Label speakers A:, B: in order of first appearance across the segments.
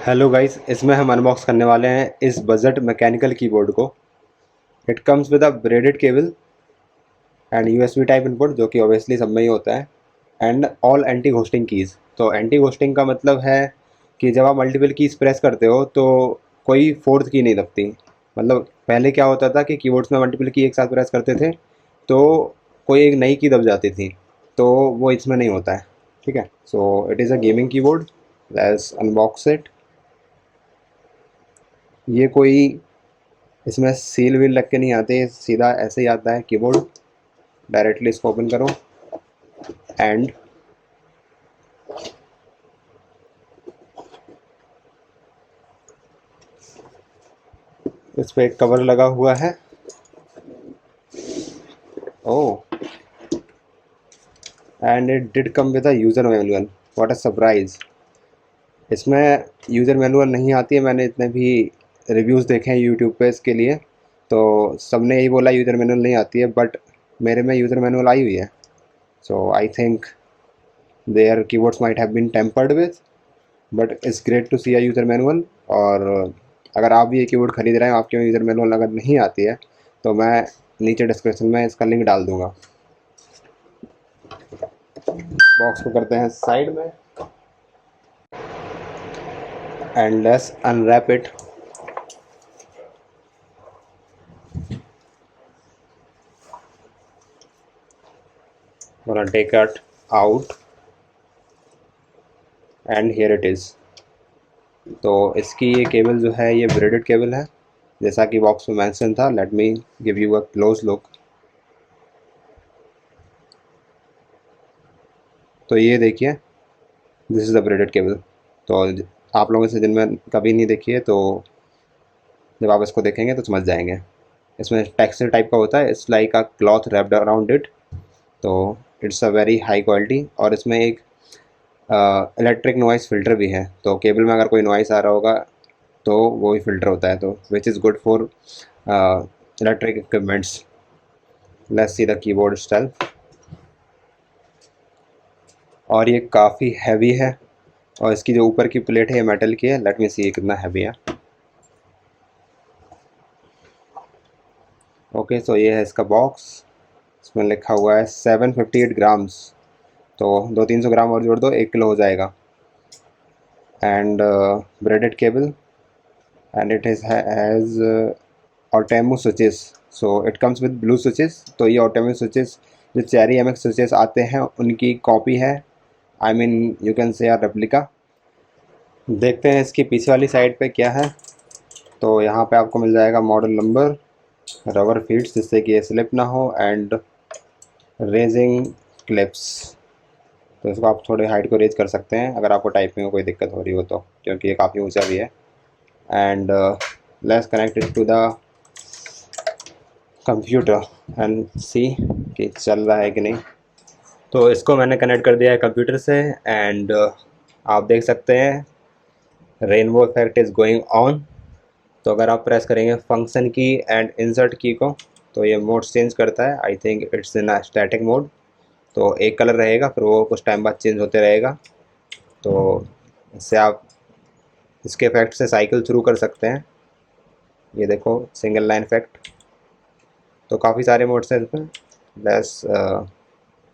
A: Hello guys, इसमें हम unbox करने वाले हैं इस बजट मैकेनिकल कीबोर्ड को। It comes with a braided cable and USB type input, जो कि ऑब्वियसली सब में ही होता है, and all anti ghosting keys. तो एंटी घोस्टिंग का मतलब है कि जब आप मल्टीपल कीज़ प्रेस करते हो तो कोई फोर्थ की नहीं दबती। मतलब पहले क्या होता था कि कीबोर्ड्स में मल्टीपल की एक साथ प्रेस करते थे तो कोई एक नई की दब जाती थी, तो वो इसमें नहीं होता है। ठीक है, so it is a gaming keyboard. Let's unbox it. ये कोई इसमें सील वील लग के नहीं आते, सीधा ऐसे ही आता है कीबोर्ड। डायरेक्टली इसको ओपन करो एंड इस पर एक कवर लगा हुआ है। Oh, and it did come with a user manual. What a surprise. इसमें यूज़र मैनुअल नहीं आती है। मैंने इतने भी रिव्यूज़ देखे हैं यूट्यूब पे इसके लिए, तो सबने यही बोला यूज़र मैनुअल नहीं आती है, बट मेरे में यूज़र मैनुअल आई हुई है। So I think their keyboards might have been tampered with, but it's great to see a user manual. और अगर आप भी ये कीबोर्ड खरीद रहे हैं, आपके में यूज़र मैनुअल अगर नहीं आती है, तो मैं नीचे डिस्क्रिप्शन में इसका लिंक डाल दूंगा। बॉक्स को करते हैं साइड में and let's unwrap it. Take it out and here it is. तो इसकी ये केबल जो है, ये ब्रेडेड केबल है, जैसा कि बॉक्स में मेंशन था। Let me give you a close look. तो ये देखिए, this is the braided cable. तो आप लोगों से जिनमें कभी नहीं देखी है, तो जब आप इसको देखेंगे तो समझ जाएंगे। इसमें टेक्सचर टाइप का होता है, it's like a cloth wrapped around it. तो it's a very high quality. और इसमें एक इलेक्ट्रिक नॉइस फ़िल्टर भी है, तो केबल में अगर कोई नॉइस आ रहा होगा तो वो भी फ़िल्टर होता है, तो which is good for electric equipments. Let's see the keyboard style. और ये काफ़ी हैवी है, और इसकी जो ऊपर की प्लेट है ये मेटल की है। लेट मी सी ये कितना हैवी है। ओके, सो ये है इसका बॉक्स। इसमें लिखा हुआ है 758 ग्राम्स। तो 200-300 ग्राम और जोड़ दो, 1 किलो हो जाएगा। And braided cable, and it is has Outemu switches. So it comes with blue switches. तो ये ऑटोमो स्विचेस जो चेरी एमएक्स स्विचेस आते हैं उनकी कॉपी है। I mean you can say or replica. देखते हैं इसकी पीछे वाली साइड पे क्या है। तो यहाँ पे आपको मिल जाएगा मॉडल नंबर, रबर फीड्स जिससे कि ये स्लिप ना हो, एंड रेजिंग क्लिप्स। तो इसको आप थोड़ी हाइट को रेज कर सकते हैं अगर आपको टाइपिंग में कोई दिक्कत हो रही हो तो, क्योंकि ये काफ़ी ऊंचा भी है। And let's connect it to the computer and see कि चल रहा है कि नहीं। तो इसको मैंने कनेक्ट कर दिया है कंप्यूटर से, एंड आप देख सकते हैं rainbow effect is going on. तो अगर आप प्रेस करेंगे फंक्शन की एंड इंसर्ट की को, तो ये मोड चेंज करता है। I think it's in static mode. तो एक कलर रहेगा, फिर वो कुछ टाइम बाद चेंज होते रहेगा। तो इससे आप इसके इफेक्ट से साइकिल थ्रू कर सकते हैं। ये देखो, सिंगल लाइन इफेक्ट। तो काफ़ी सारे मोड्स हैं इसमें। Let's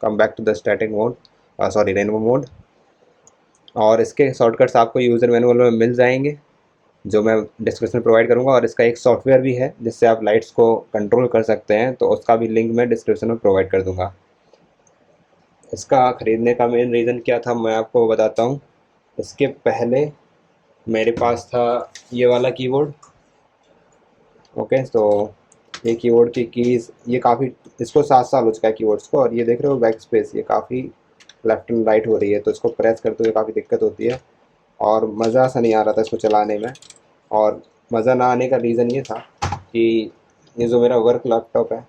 A: come back to the static mode, sorry rainbow mode. और इसके शॉर्टकट्स आपको यूज़र मैनुअल में मिल जाएंगे, जो मैं डिस्क्रिप्शन में प्रोवाइड करूँगा। और इसका एक सॉफ्टवेयर भी है जिससे आप लाइट्स को कंट्रोल कर सकते हैं, तो उसका भी लिंक मैं डिस्क्रिप्शन में प्रोवाइड कर दूँगा। इसका ख़रीदने का मेन रीज़न क्या था, मैं आपको बताता हूँ। इसके पहले मेरे पास था ये वाला कीबोर्ड। ओके, तो ये कीबोर्ड की कीज़, ये काफ़ी, इसको 7 साल हो चुका है कीबोर्ड्स को। और ये देख रहे हो बैक स्पेस, ये काफ़ी लेफ्ट एंड राइट हो रही है, तो इसको प्रेस करते हुए काफ़ी दिक्कत होती है और मज़ा सा नहीं आ रहा था इसको चलाने में। और मज़ा ना आने का रीज़न ये था कि ये जो मेरा वर्क लैपटॉप है,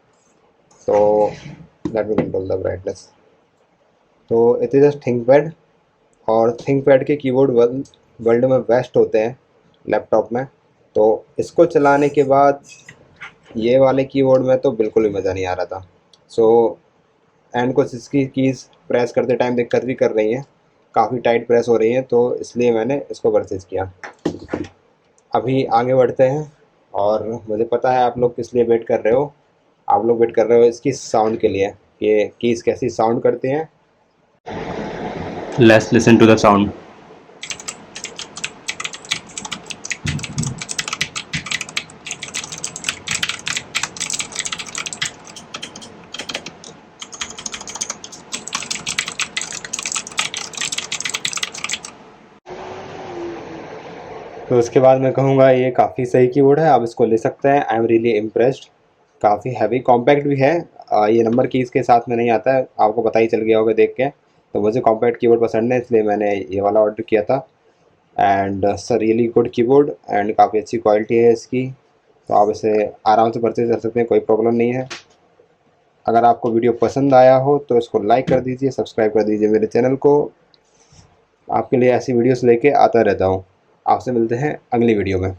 A: तो let me control the brightness. तो इट इज़ अ थिंकपैड, और थिंकपैड के कीबोर्ड वर्ल्ड में बेस्ट होते हैं लैपटॉप में। तो इसको चलाने के बाद ये वाले कीबोर्ड में तो बिल्कुल भी मज़ा नहीं आ रहा था। सो एंड कुछ इसकी कीज़ प्रेस करते टाइम दिक्कत भी कर रही हैं, काफ़ी टाइट प्रेस हो रही हैं, तो इसलिए मैंने इसको परचेज़ किया। अभी आगे बढ़ते हैं। और मुझे पता है आप लोग किस लिए वेट कर रहे हो। आप लोग वेट कर रहे हो इसकी साउंड के लिए कि कीज़ कैसी साउंड करती हैं। Let's listen to the sound. तो उसके बाद मैं कहूँगा ये काफ़ी सही कीबोर्ड है, आप इसको ले सकते हैं। I am really impressed. काफ़ी हैवी कॉम्पैक्ट भी है। ये नंबर कीज़ के साथ में नहीं आता है, आपको पता ही चल गया होगा देख के। तो मुझे कॉम्पैक्ट कीबोर्ड पसंद है, इसलिए मैंने ये वाला ऑर्डर किया था। And sir really good keyboard and काफ़ी अच्छी क्वालिटी है इसकी। तो आप इसे आराम से परचेज कर सकते हैं, कोई प्रॉब्लम नहीं है। अगर आपको वीडियो पसंद आया हो तो इसको लाइक कर दीजिए, सब्सक्राइब कर दीजिए मेरे चैनल को। आपके लिए ऐसी वीडियोस लेके आता रहता हूँ। आपसे मिलते हैं अगली वीडियो में।